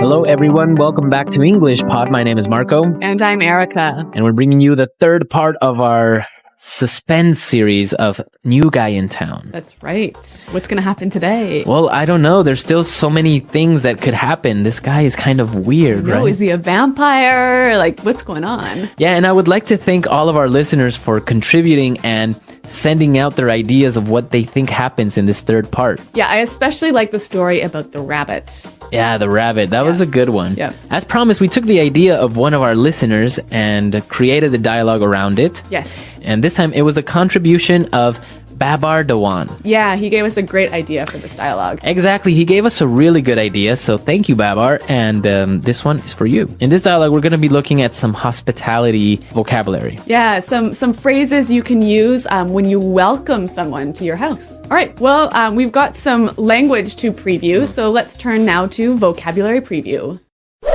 Hello, everyone. Welcome back to English Pod. My name is Marco. And I'm Erica. And we're bringing you the third part of our suspense series of New Guy in Town. That's right. What's going to happen today? Well, I don't know. There's still so many things that could happen. This guy is kind of weird, right? Is he a vampire? Like, what's going on? Yeah, and I would like to thank all of our listeners for contributing and sending out their ideas of what they think happens in this third part. Yeah, I especially like the story about the rabbit. Yeah, the rabbit. That was a good one. Yeah. As promised, we took the idea of one of our listeners and created the dialogue around it. Yes. And this time it was a contribution of Babar Dewan. Yeah, he gave us a great idea for this dialogue. Exactly. He gave us a really good idea. So thank you, Babar. And this one is for you. In this dialogue, we're going to be looking at some hospitality vocabulary. Yeah, some phrases you can use when you welcome someone to your house. All right. Well, we've got some language to preview. So let's turn now to vocabulary preview.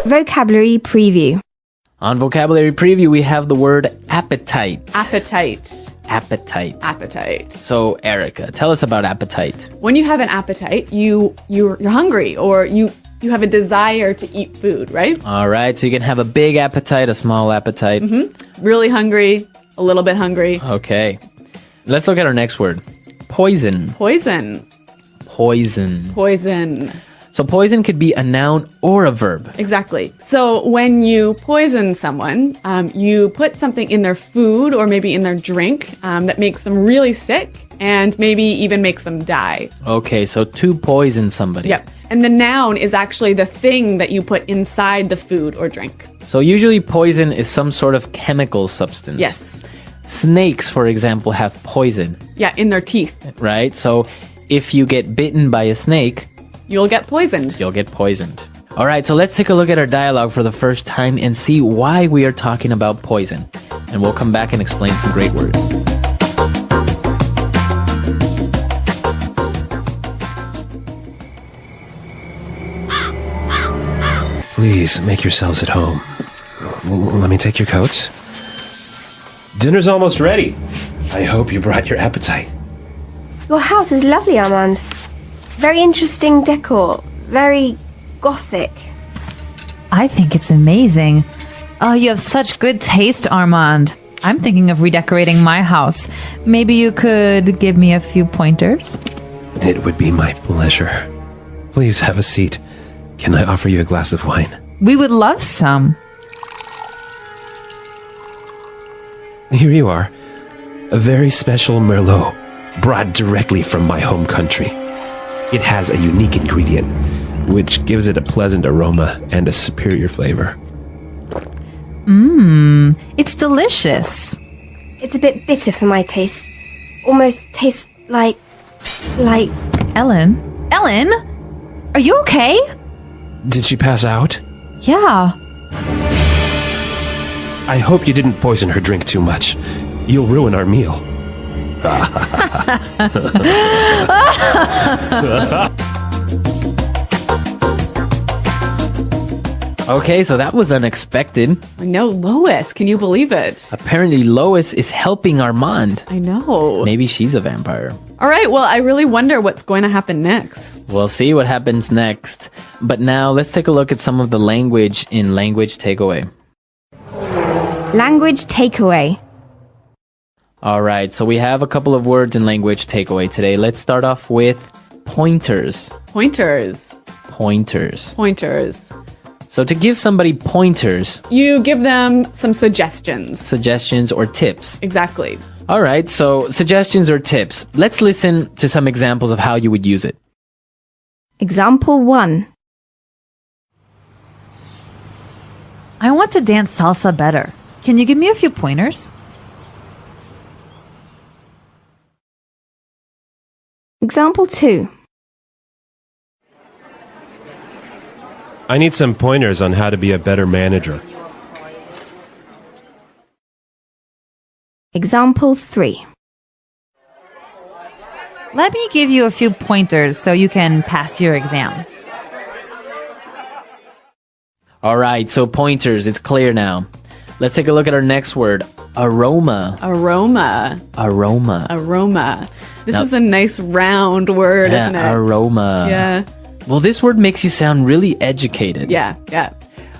Vocabulary preview. On vocabulary preview, we have the word appetite. Appetite. Appetite. Appetite. So, Erica, tell us about appetite. When you have an appetite, you're hungry, or you have a desire to eat food, right? All right. So you can have a big appetite, a small appetite. Really hungry, a little bit hungry. Okay. Let's look at our next word. Poison. Poison. Poison. Poison. So poison could be a noun or a verb. Exactly. So when you poison someone, you put something in their food or maybe in their drink that makes them really sick and maybe even makes them die. Okay, so to poison somebody. Yep. And the noun is actually the thing that you put inside the food or drink. So usually poison is some sort of chemical substance. Yes. Snakes, for example, have poison. Yeah, in their teeth. Right? So if you get bitten by a snake, you'll get poisoned. You'll get poisoned. All right, so let's take a look at our dialogue for the first time and see why we are talking about poison. And we'll come back and explain some great words. Please make yourselves at home. Let me take your coats. Dinner's almost ready. I hope you brought your appetite. Your house is lovely, Armand. Very interesting decor. Very gothic. I think it's amazing. Oh, you have such good taste, Armand. I'm thinking of redecorating my house. Maybe you could give me a few pointers? It would be my pleasure. Please have a seat. Can I offer you a glass of wine? We would love some. Here you are. A very special Merlot, brought directly from my home country. It has a unique ingredient, which gives it a pleasant aroma and a superior flavor. It's delicious. It's a bit bitter for my taste. Almost tastes like... Ellen? Ellen? Are you okay? Did she pass out? Yeah. I hope you didn't poison her drink too much. You'll ruin our meal. Okay, so that was unexpected. I know, Lois. Can you believe it? Apparently Lois is helping Armand. I know. Maybe she's a vampire. All right, well, I really wonder what's going to happen next. We'll see what happens next. But now let's take a look at some of the language in Language Takeaway. Language takeaway. All right, so we have a couple of words in Language Takeaway today. Let's start off with pointers. Pointers. Pointers. Pointers. So to give somebody pointers, you give them some suggestions. Suggestions or tips. Exactly. All right, so suggestions or tips. Let's listen to some examples of how you would use it. Example 1. I want to dance salsa better. Can you give me a few pointers? Example 2. I need some pointers on how to be a better manager. Example 3. Let me give you a few pointers so you can pass your exam. All right, so pointers, it's clear now. Let's take a look at our next word, aroma. Aroma. Aroma. Aroma. This is a nice round word, isn't it? Aroma. Yeah. Well, this word makes you sound really educated. Yeah, yeah.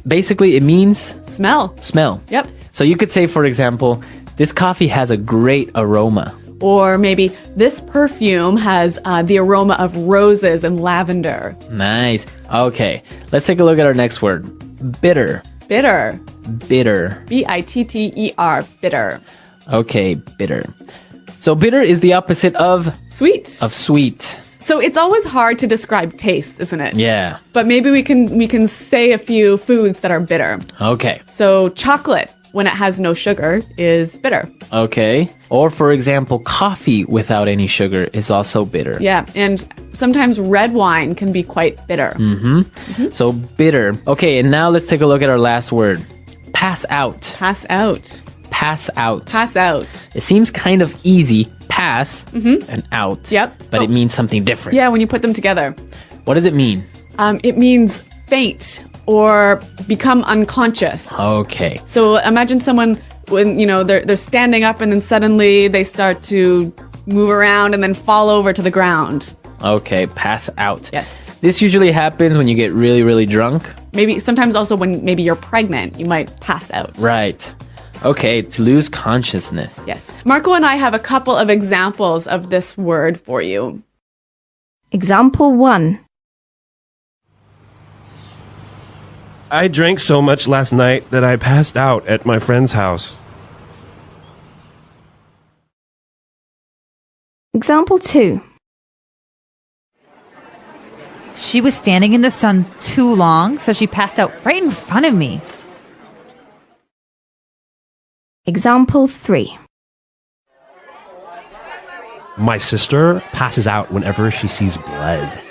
Basically, it means Smell. smell. Yep. So you could say, for example, this coffee has a great aroma. Or maybe this perfume has the aroma of roses and lavender. Nice. Okay, let's take a look at our next word. Bitter. Bitter. Bitter. Bitter. Bitter. Okay, bitter. So bitter is the opposite of Sweet. sweet. So it's always hard to describe taste, isn't it? Yeah. But maybe we can say a few foods that are bitter. Okay. So chocolate, when it has no sugar, is bitter. Okay. Or for example, coffee without any sugar is also bitter. Yeah, and sometimes red wine can be quite bitter. So bitter. Okay, and now let's take a look at our last word. Pass out. Pass out. Pass out. Pass out. It seems kind of easy. Pass and out. Yep. But it means something different. Yeah, when you put them together. What does it mean? It means faint or become unconscious. Okay. So imagine someone when they're standing up and then suddenly they start to move around and then fall over to the ground. Okay, pass out. Yes. This usually happens when you get really, really drunk. Maybe sometimes also when maybe you're pregnant, you might pass out. Right. Okay, to lose consciousness. Yes. Marco and I have a couple of examples of this word for you. Example 1. I drank so much last night that I passed out at my friend's house. Example 2. She was standing in the sun too long, so she passed out right in front of me. Example 3. My sister passes out whenever she sees blood.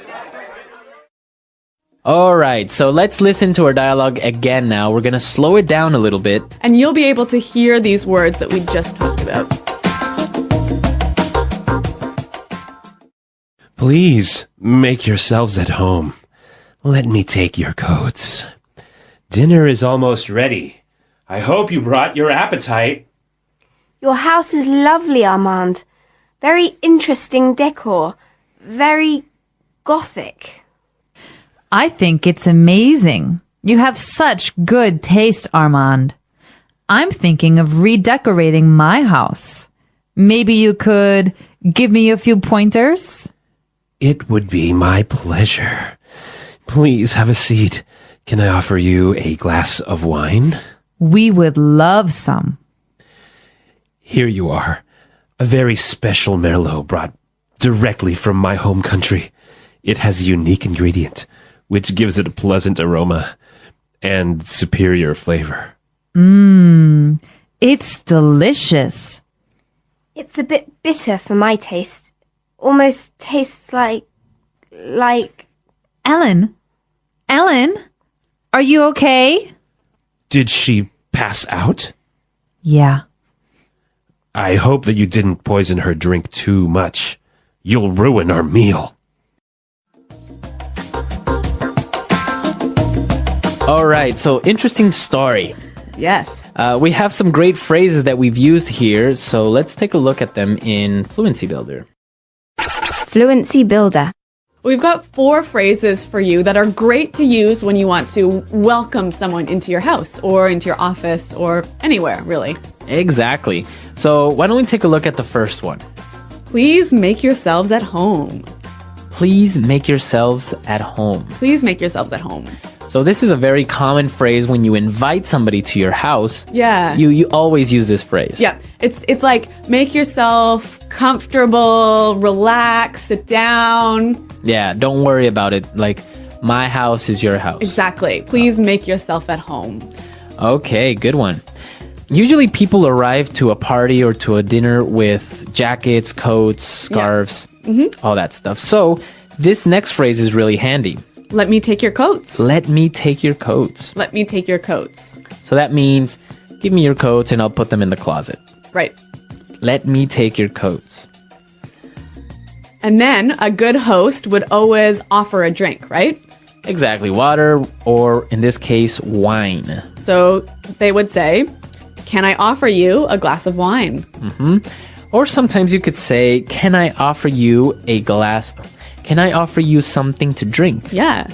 All right, so let's listen to our dialogue again now. We're going to slow it down a little bit. And you'll be able to hear these words that we just talked about. Please make yourselves at home. Let me take your coats. Dinner is almost ready. I hope you brought your appetite. Your house is lovely, Armand. Very interesting decor. Very gothic. I think it's amazing. You have such good taste, Armand. I'm thinking of redecorating my house. Maybe you could give me a few pointers? It would be my pleasure. Please have a seat. Can I offer you a glass of wine? We would love some. Here you are. A very special Merlot brought directly from my home country. It has a unique ingredient, which gives it a pleasant aroma and superior flavor. It's delicious. It's a bit bitter for my taste. Almost tastes like... Ellen? Ellen? Are you okay? Did she pass out? Yeah. I hope that you didn't poison her drink too much. You'll ruin our meal. All right, so interesting story. Yes. We have some great phrases that we've used here, so let's take a look at them in Fluency Builder. Fluency Builder. We've got 4 phrases for you that are great to use when you want to welcome someone into your house or into your office or anywhere, really. Exactly. So why don't we take a look at the first one? Please make yourselves at home. Please make yourselves at home. Please make yourselves at home. So this is a very common phrase when you invite somebody to your house. Yeah. You always use this phrase. Yeah. It's like make yourself comfortable, relax, sit down. Yeah, don't worry about it. Like, my house is your house. Exactly. Please make yourself at home. Okay, good one. Usually people arrive to a party or to a dinner with jackets, coats, scarves, all that stuff. So this next phrase is really handy. Let me take your coats. Let me take your coats. Let me take your coats. So that means, give me your coats and I'll put them in the closet. Right. Let me take your coats. And then a good host would always offer a drink, right? Exactly. Water, or in this case, wine. So they would say, can I offer you a glass of wine? Or sometimes you could say, can I offer you a glass Can I offer you something to drink? Yeah.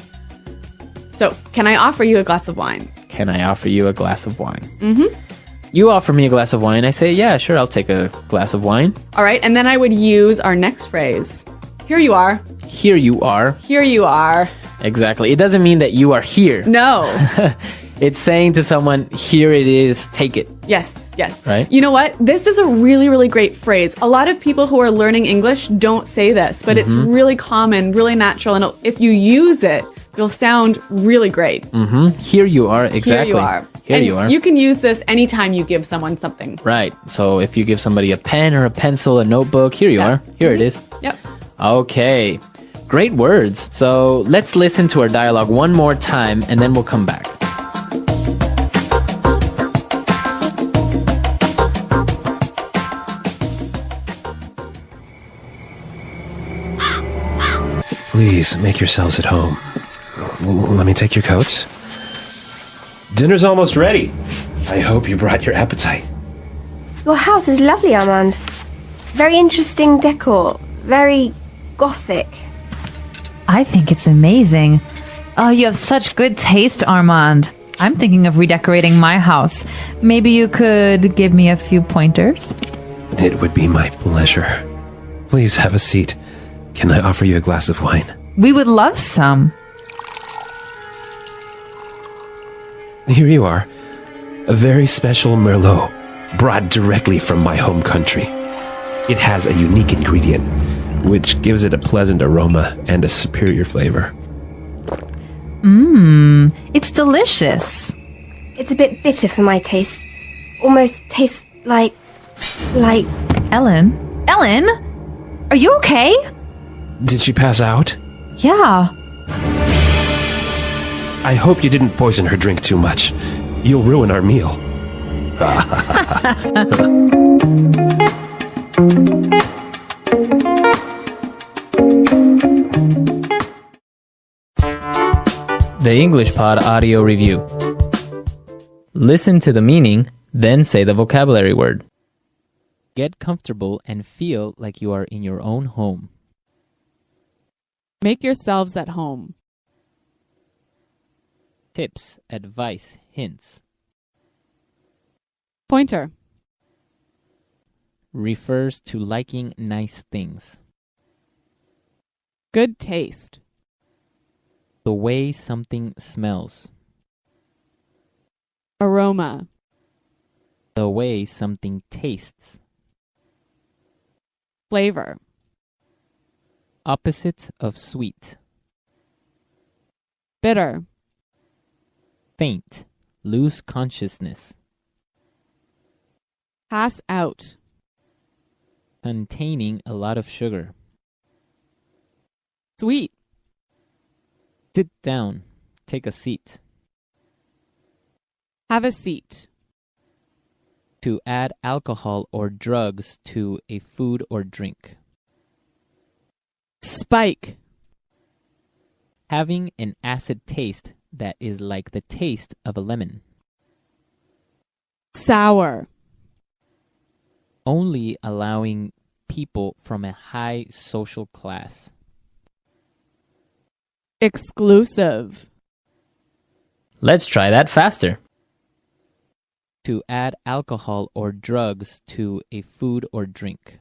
So, can I offer you a glass of wine? Can I offer you a glass of wine? Mm-hmm. You offer me a glass of wine. I say, yeah, sure, I'll take a glass of wine. All right, and then I would use our next phrase. Here you are. Here you are. Here you are. Exactly. It doesn't mean that you are here. No. It's saying to someone, here it is, take it. Yes. Yes. Right? You know what? This is a really, really great phrase. A lot of people who are learning English don't say this, but it's really common, really natural. And if you use it, you'll sound really great. Here you are. Exactly. Here you are. Here And you are. You can use this anytime you give someone something. Right. So if you give somebody a pen or a pencil, a notebook, here you are. Here it is. Yep. Okay. Great words. So let's listen to our dialogue one more time and then we'll come back. Please make yourselves at home. Let me take your coats. Dinner's almost ready. I hope you brought your appetite. Your house is lovely, Armand. Very interesting decor. Very gothic. I think it's amazing. Oh, you have such good taste, Armand. I'm thinking of redecorating my house. Maybe you could give me a few pointers? It would be my pleasure. Please have a seat. Can I offer you a glass of wine? We would love some. Here you are. A very special Merlot, brought directly from my home country. It has a unique ingredient, which gives it a pleasant aroma and a superior flavor. It's delicious. It's a bit bitter for my taste. Almost tastes like... Ellen? Ellen? Are you okay? Did she pass out? Yeah. I hope you didn't poison her drink too much. You'll ruin our meal. The English Pod Audio Review. Listen to the meaning, then say the vocabulary word. Get comfortable and feel like you are in your own home. Make yourselves at home. Tips, advice, hints. Pointer. Refers to liking nice things. Good taste. The way something smells. Aroma. The way something tastes. Flavor. Opposite of sweet. Bitter. Faint. Lose consciousness. Pass out. Containing a lot of sugar. Sweet. Sit down. Take a seat. Have a seat. To add alcohol or drugs to a food or drink. Spike. Having an acid taste that is like the taste of a lemon. Sour. Only allowing people from a high social class. Exclusive. Let's try that faster. To add alcohol or drugs to a food or drink.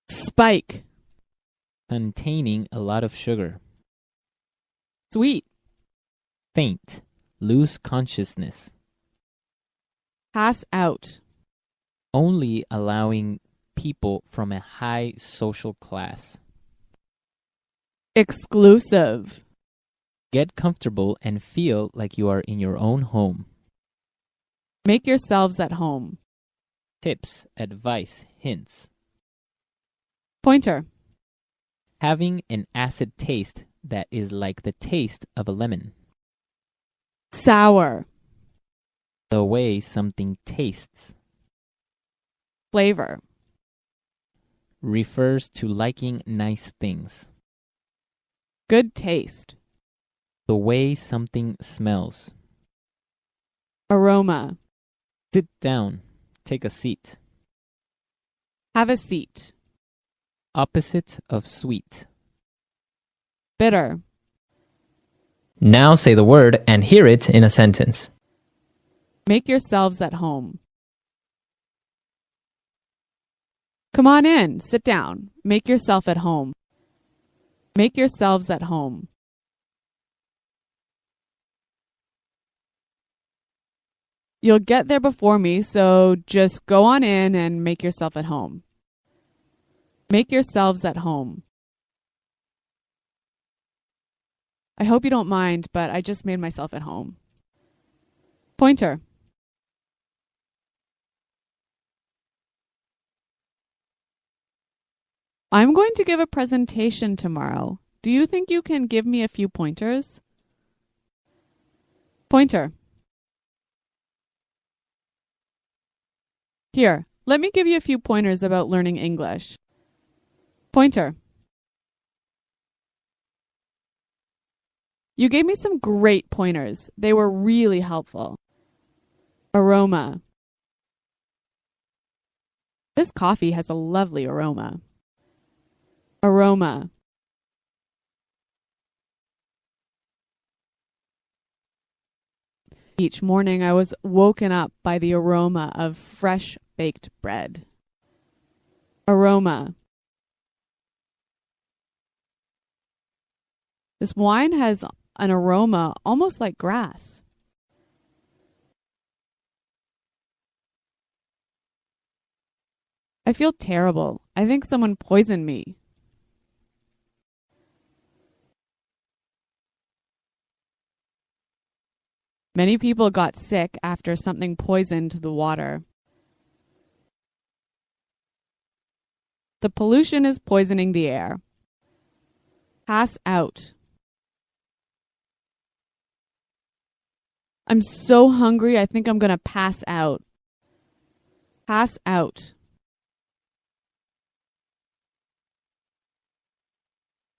Spike. Containing a lot of sugar. Sweet. Faint. Lose consciousness. Pass out. Only allowing people from a high social class. Exclusive. Get comfortable and feel like you are in your own home. Make yourselves at home. Tips, advice, hints. Pointer. Having an acid taste that is like the taste of a lemon. Sour. The way something tastes. Flavor. Refers to liking nice things. Good taste. The way something smells. Aroma. Sit down. Take a seat. Have a seat. Opposite of sweet. bitter. Now say the word and hear it in a sentence. Make yourselves at home. Come on in, sit down. Make yourself at home. Make yourselves at home. You'll get there before me, so just go on in and make yourself at home. Make yourselves at home. I hope you don't mind, but I just made myself at home. Pointer. I'm going to give a presentation tomorrow. Do you think you can give me a few pointers? Pointer. Here, let me give you a few pointers about learning English. Pointer. You gave me some great pointers. They were really helpful. Aroma. This coffee has a lovely aroma. Aroma. Each morning I was woken up by the aroma of fresh baked bread. Aroma. This wine has an aroma almost like grass. I feel terrible. I think someone poisoned me. Many people got sick after something poisoned the water. The pollution is poisoning the air. Pass out. I'm so hungry, I think I'm going to pass out. Pass out.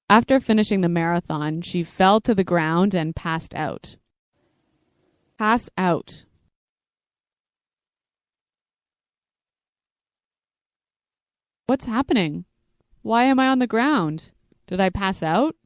After finishing the marathon, she fell to the ground and passed out. Pass out. What's happening? Why am I on the ground? Did I pass out?